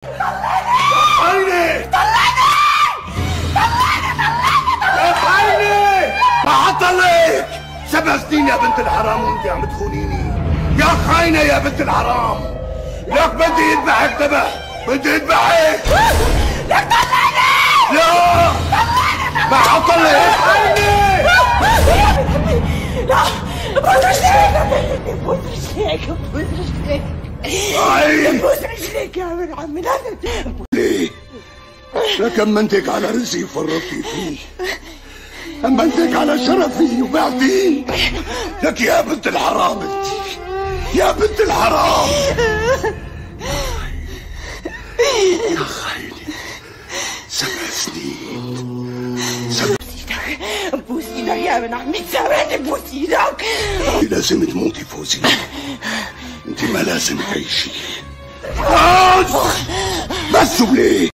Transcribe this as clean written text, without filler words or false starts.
طلعني طلعني بعطلك 7 سنين يا بنت الحرام وانت عم تخونيني يا خاينة يا بنت الحرام. لك بدي يذبحك تبع بدي يذبحك. لك طلعني لا بعطلك لا بوس رجليك بوس رجليك بوس رجليك بوس رجليك يا ابن عمي ليه؟ لك امنتك على رزقي وفرطتي فيه، امنتك على شرفي وبعتيه. لك يا بنت الحرام انت يا بنت الحرام يا خاينة 7 سنين بوس ايدك يا ابن عمي سامحني بوس ايدك. لازم تموتي فوزي، انت ما لازم تعيشي. بس وليه؟